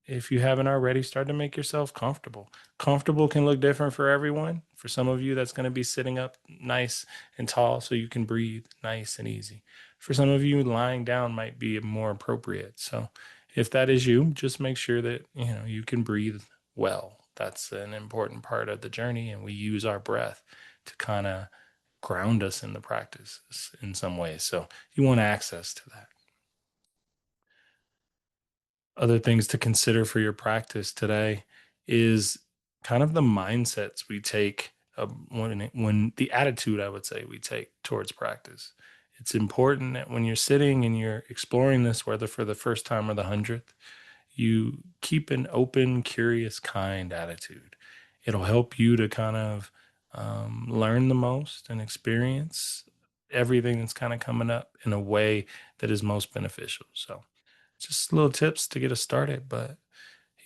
if you haven't already, start to make yourself comfortable. Comfortable can look different for everyone. For some of you, that's going to be sitting up nice and tall so you can breathe nice and easy. For some of you, lying down might be more appropriate. So if that is you, just make sure that you can breathe well. That's an important part of the journey, and we use our breath to kind of ground us in the practice in some ways. So you want access to that. Other things to consider for your practice today is kind of the mindsets we take when the attitude, I would say, we take towards practice. It's important that when you're sitting and you're exploring this, whether for the first time or the hundredth, you keep an open, curious, kind attitude. It'll help you to kind of learn the most and experience everything that's kind of coming up in a way that is most beneficial. So, just little tips to get us started. But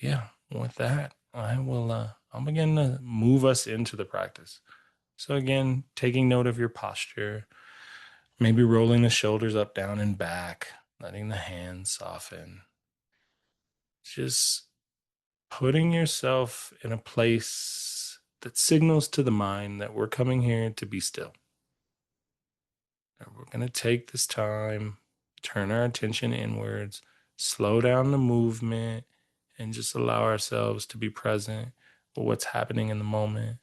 yeah, with that, I'll begin to move us into the practice. So again, taking note of your posture, maybe rolling the shoulders up, down, and back, letting the hands soften. Just putting yourself in a place that signals to the mind that we're coming here to be still. And we're going to take this time, turn our attention inwards, slow down the movement, and just allow ourselves to be present with what's happening in the moment.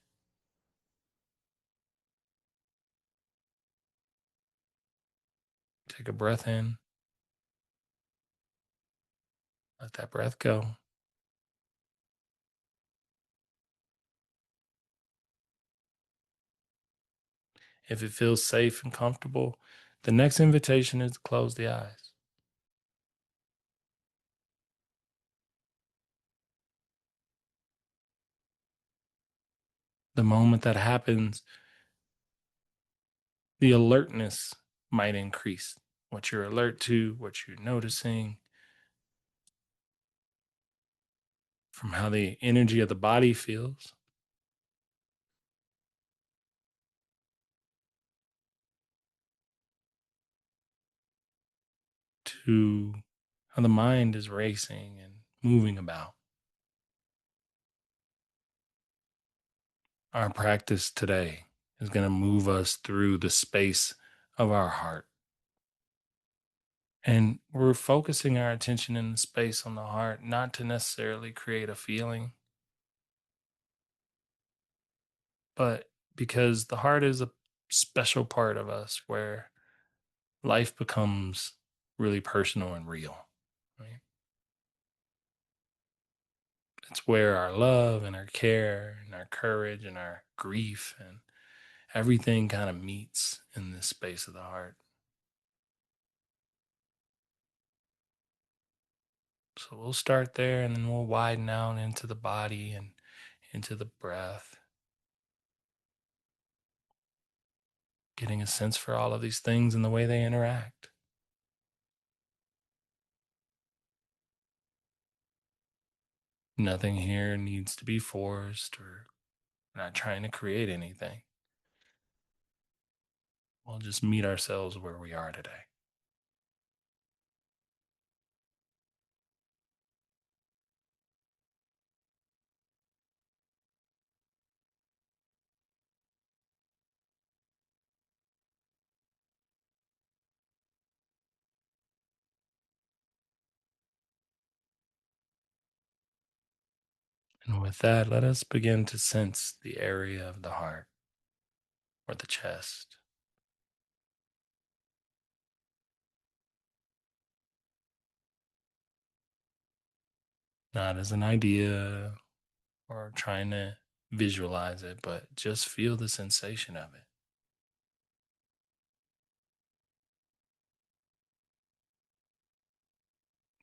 Take a breath in, let that breath go. If it feels safe and comfortable, the next invitation is to close the eyes. The moment that happens, the alertness might increase. What you're alert to, what you're noticing, from how the energy of the body feels, to how the mind is racing and moving about. Our practice today is going to move us through the space of our heart. And we're focusing our attention in the space on the heart, not to necessarily create a feeling, but because the heart is a special part of us where life becomes really personal and real, right? It's where our love and our care and our courage and our grief and everything kind of meets in this space of the heart. So we'll start there and then we'll widen out into the body and into the breath, getting a sense for all of these things and the way they interact. Nothing here needs to be forced or not trying to create anything. We'll just meet ourselves where we are today. And with that, let us begin to sense the area of the heart or the chest, not as an idea or trying to visualize it, but just feel the sensation of it.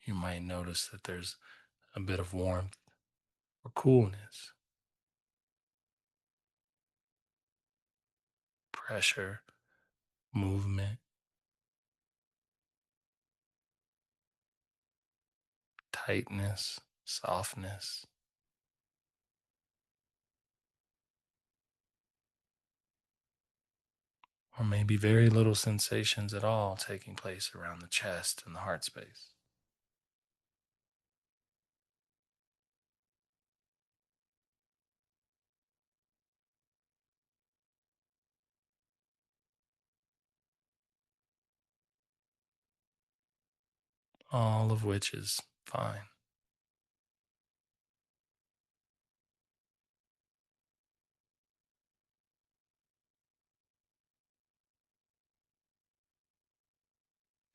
You might notice that there's a bit of warmth or coolness, pressure, movement, tightness, softness, or maybe very little sensations at all taking place around the chest and the heart space. all of which is fine.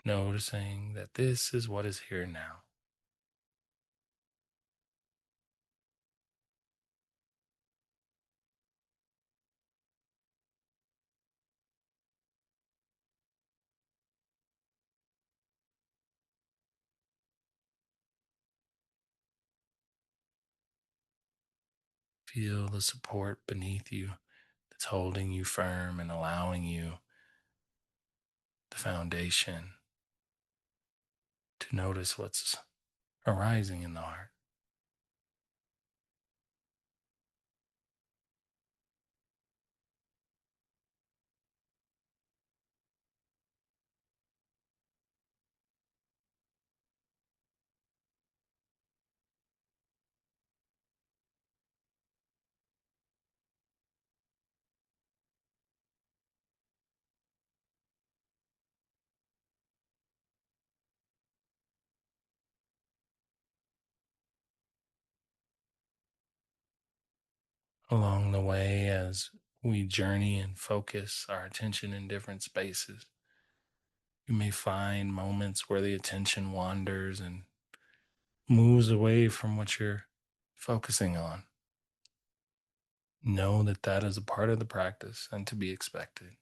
Noticing that this is what is here now. Feel the support beneath you that's holding you firm and allowing you the foundation to notice what's arising in the heart. Along the way, as we journey and focus our attention in different spaces, you may find moments where the attention wanders and moves away from what you're focusing on. Know that that is a part of the practice and to be expected.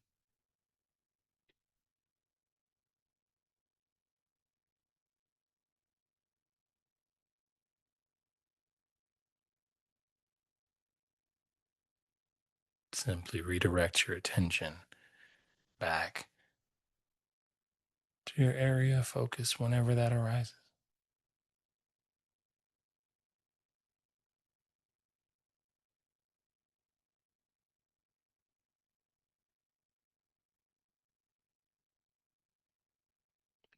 Simply redirect your attention back to your area of focus whenever that arises.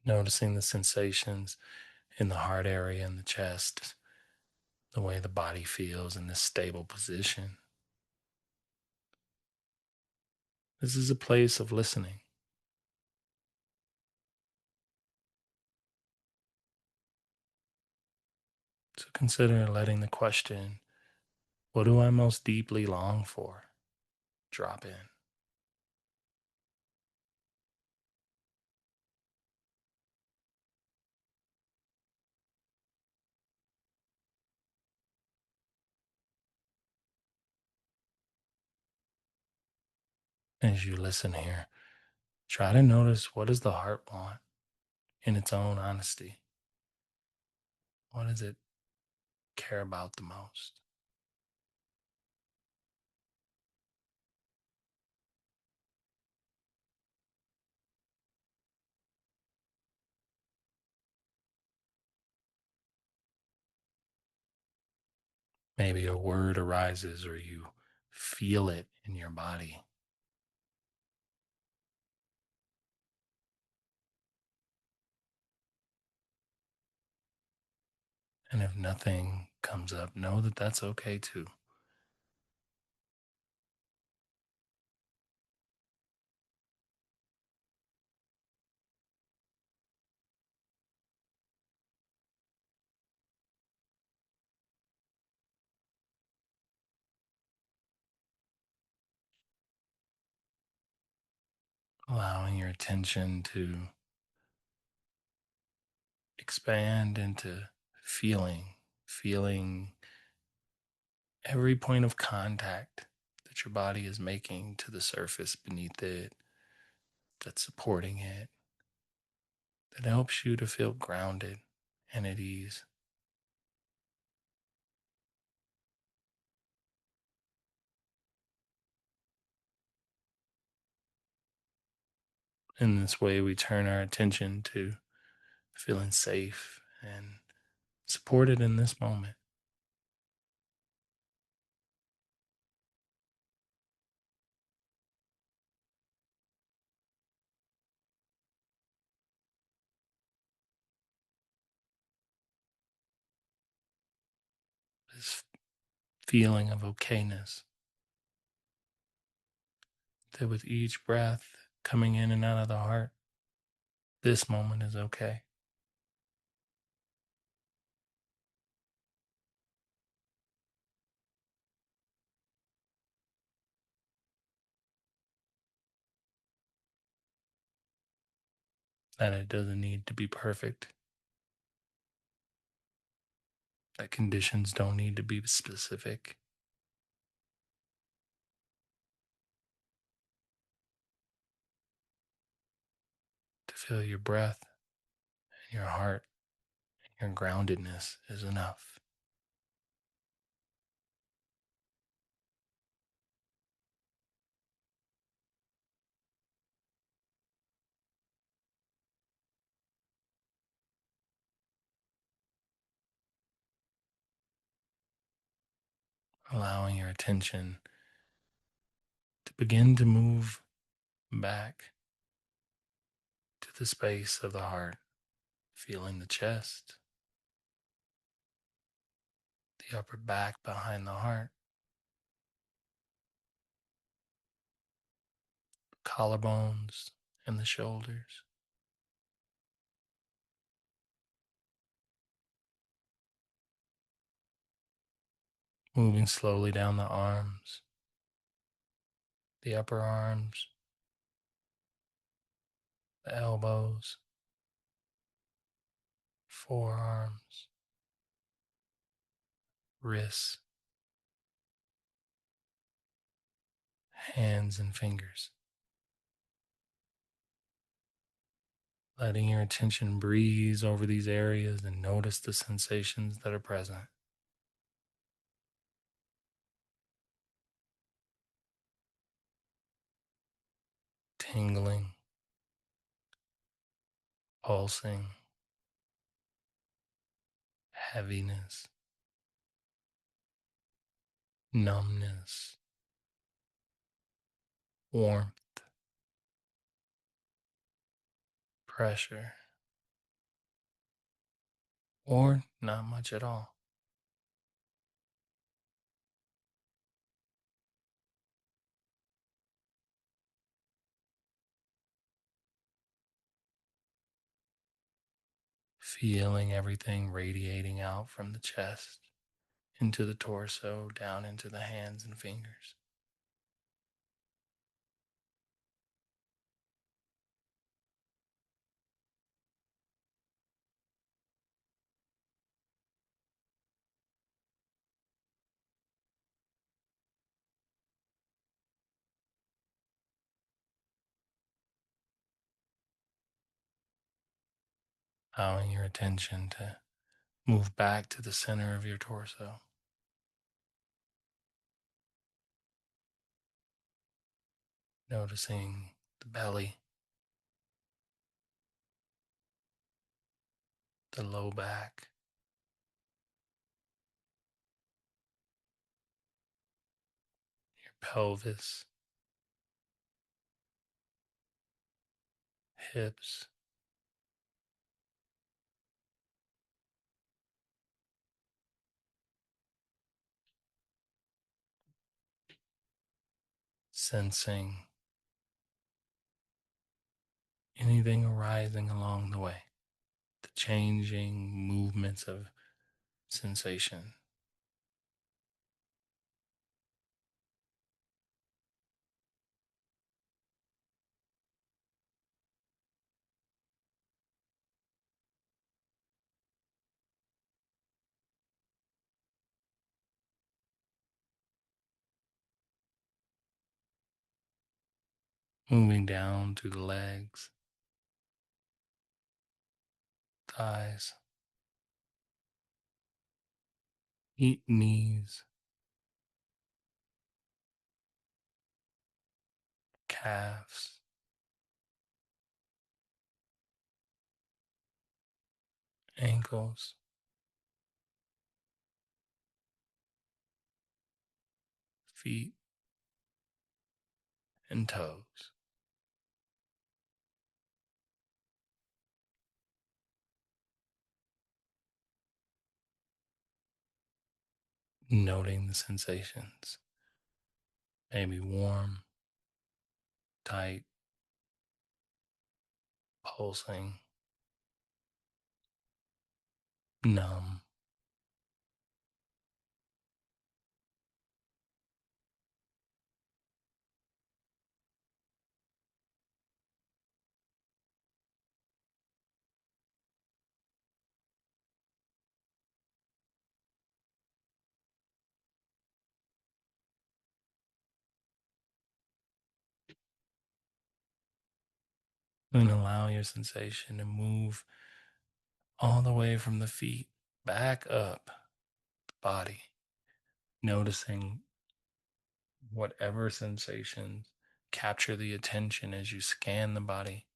Noticing the sensations in the heart area and the chest, the way the body feels in this stable position. This is a place of listening. So consider letting the question, what do I most deeply long for? Drop in. As you listen here, try to notice, what does the heart want in its own honesty? What does it care about the most? Maybe a word arises or you feel it in your body. And if nothing comes up, know that that's okay too. Allowing your attention to expand into feeling every point of contact that your body is making to the surface beneath it, that's supporting it, that helps you to feel grounded and at ease. In this way, we turn our attention to feeling safe and supported in this moment. This feeling of okayness, that with each breath coming in and out of the heart, this moment is okay. that it doesn't need to be perfect, that conditions don't need to be specific, to feel your breath and your heart, your groundedness is enough. Allowing your attention to begin to move back to the space of the heart, feeling the chest, the upper back behind the heart, collarbones, and the shoulders. Moving slowly down the arms, the upper arms, the elbows, forearms, wrists, hands, and fingers. Letting your attention breeze over these areas and notice the sensations that are present. Tingling, pulsing, heaviness, numbness, warmth, pressure, or not much at all. Feeling everything radiating out from the chest into the torso, down into the hands and fingers. Allowing your attention to move back to the center of your torso, noticing the belly, the low back, your pelvis, hips, sensing anything arising along the way, the changing movements of sensation. Moving down through the legs, thighs, knees, calves, ankles, feet, and toes. Noting the sensations, maybe warm, tight, pulsing, numb, And allow your sensation to move all the way from the feet back up the body, noticing whatever sensations capture the attention as you scan the body,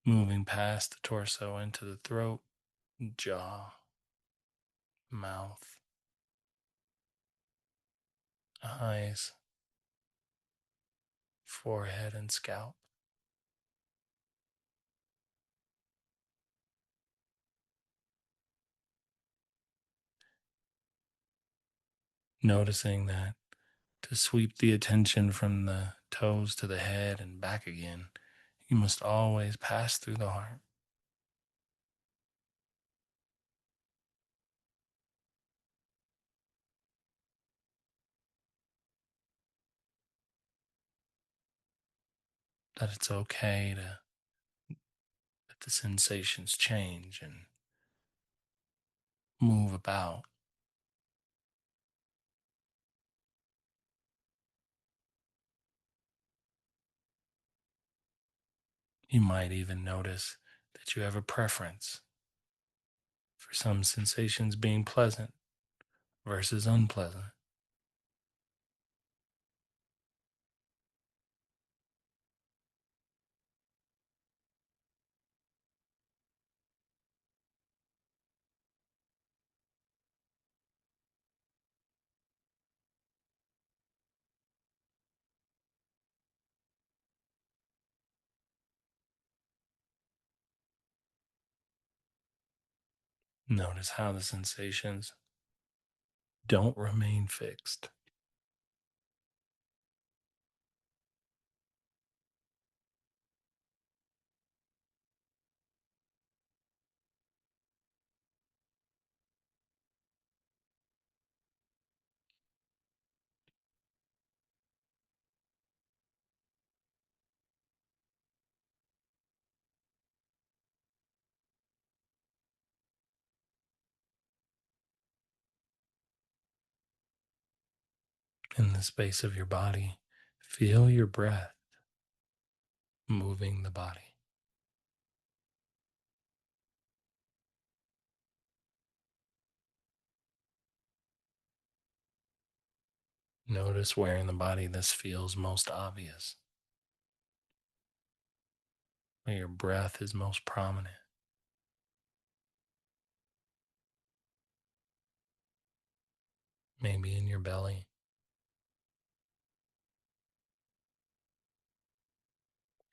moving past the torso into the throat, jaw, mouth, eyes, forehead, and scalp. Noticing that to sweep the attention from the toes to the head and back again, you must always pass through the heart. That it's okay to let the sensations change and move about. You might even notice that you have a preference for some sensations being pleasant versus unpleasant. Notice how the sensations don't remain fixed. In the space of your body, feel your breath moving the body. Notice where in the body this feels most obvious, where your breath is most prominent. Maybe in your belly,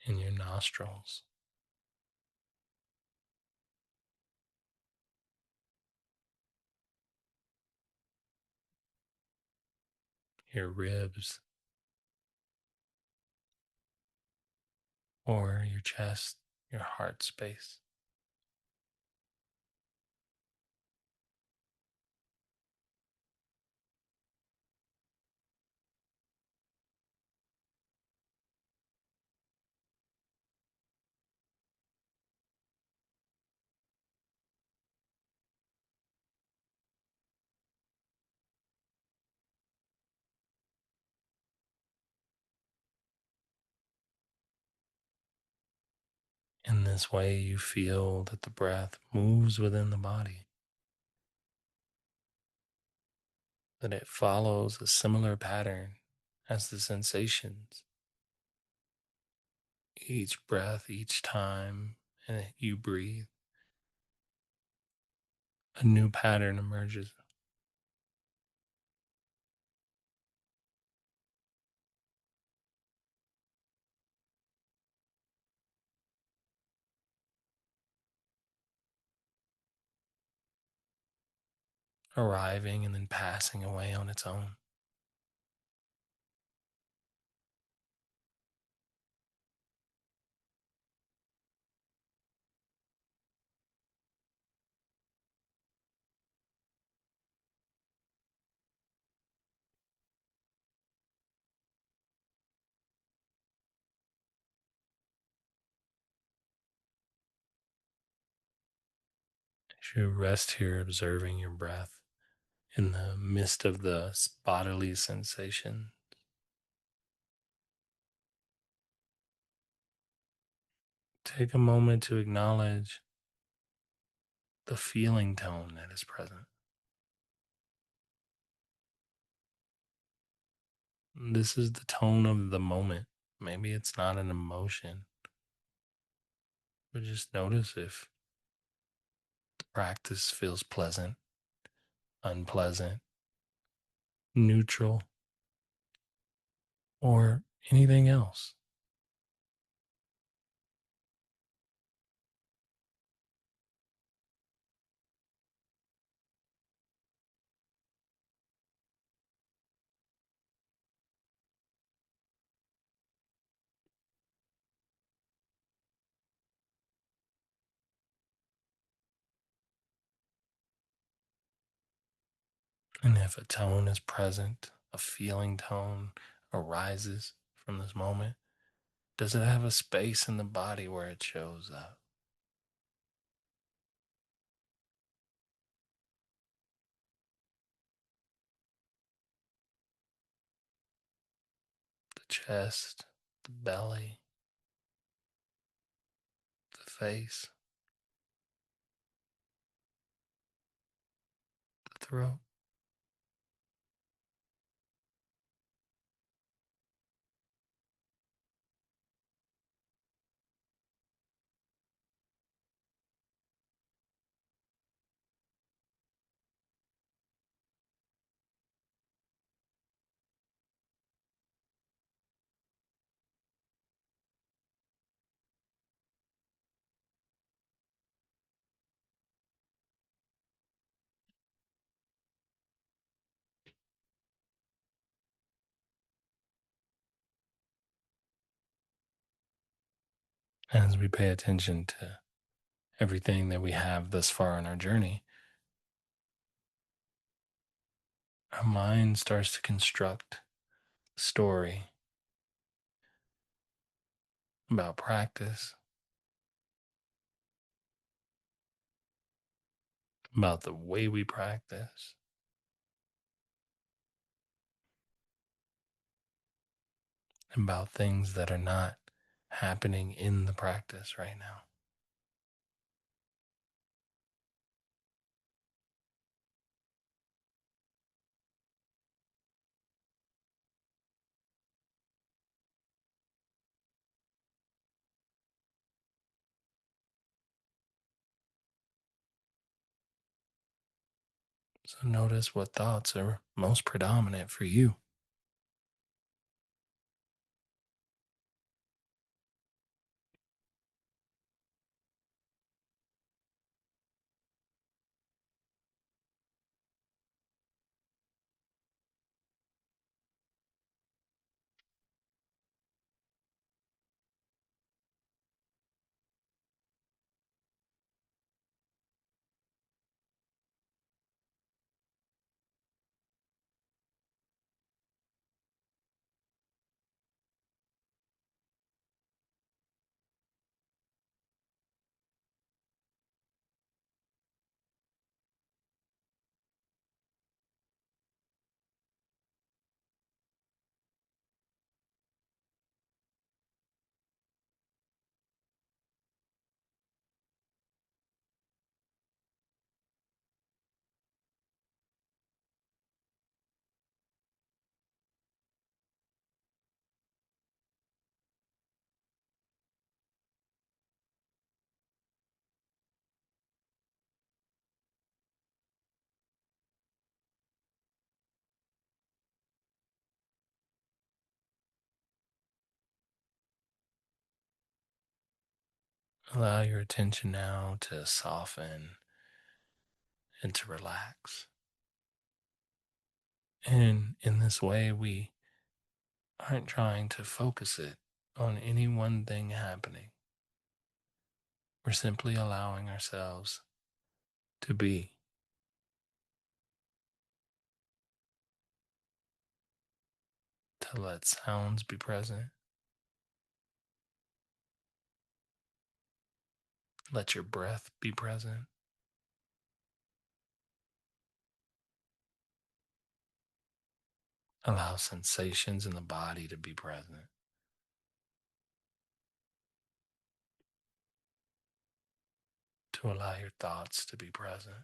in your nostrils, your ribs, or your chest, your heart space. In this way, you feel that the breath moves within the body, that it follows a similar pattern as the sensations. Each breath, each time you breathe, a new pattern emerges, arriving and then passing away on its own. As you rest here, observing your breath in the midst of the bodily sensation, take a moment to acknowledge the feeling tone that is present. This is the tone of the moment. Maybe it's not an emotion, but just notice if the practice feels pleasant, unpleasant, neutral, or anything else. And if a tone is present, a feeling tone arises from this moment, does it have a space in the body where it shows up? The chest, the belly, the face, the throat. As we pay attention to everything that we have thus far in our journey, our mind starts to construct a story about practice, about the way we practice, about things that are not happening in the practice right now. So notice what thoughts are most predominant for you. Allow your attention now to soften and to relax. And in this way, we aren't trying to focus it on any one thing happening. We're simply allowing ourselves to be, to let sounds be present, let your breath be present, allow sensations in the body to be present. to allow your thoughts to be present,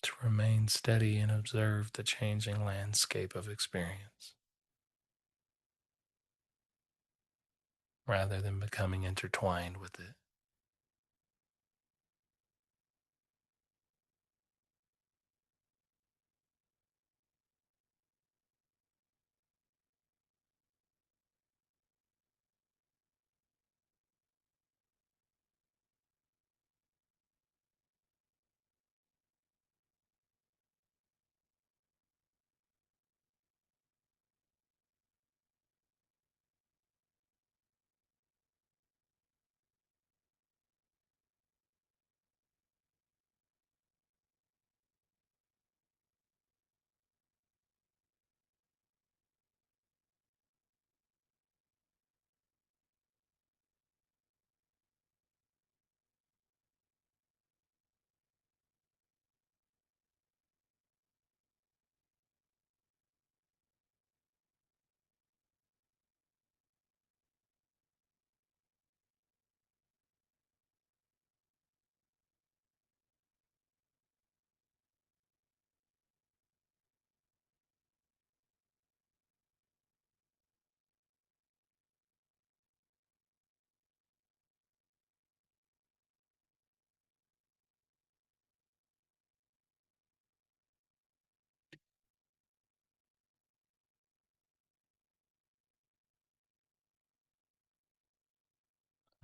to remain steady and observe the changing landscape of experience rather than becoming intertwined with it.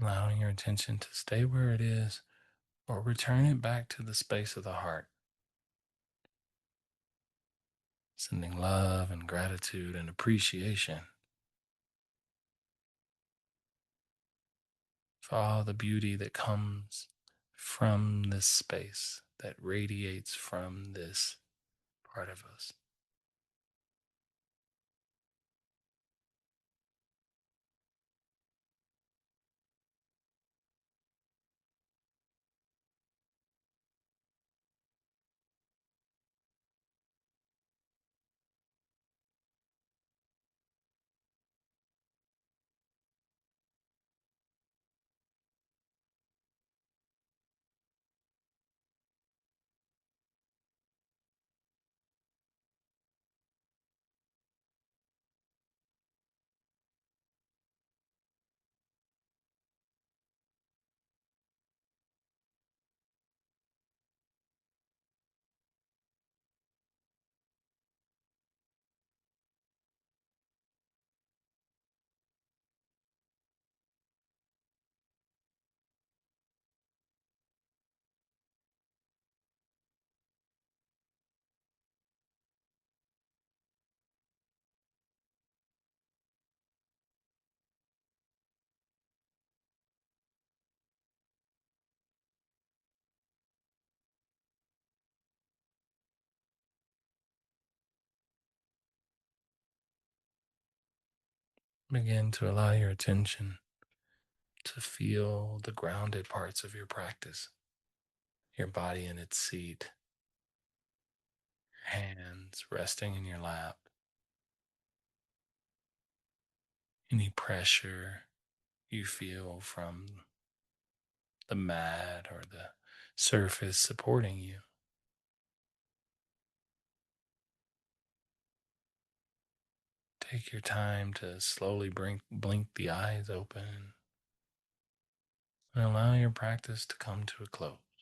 Allowing your attention to stay where it is or return it back to the space of the heart, sending love and gratitude and appreciation for all the beauty that comes from this space, that radiates from this part of us. Begin to allow your attention to feel the grounded parts of your practice, your body in its seat, your hands resting in your lap, any pressure you feel from the mat or the surface supporting you. Take your time to slowly blink the eyes open and allow your practice to come to a close.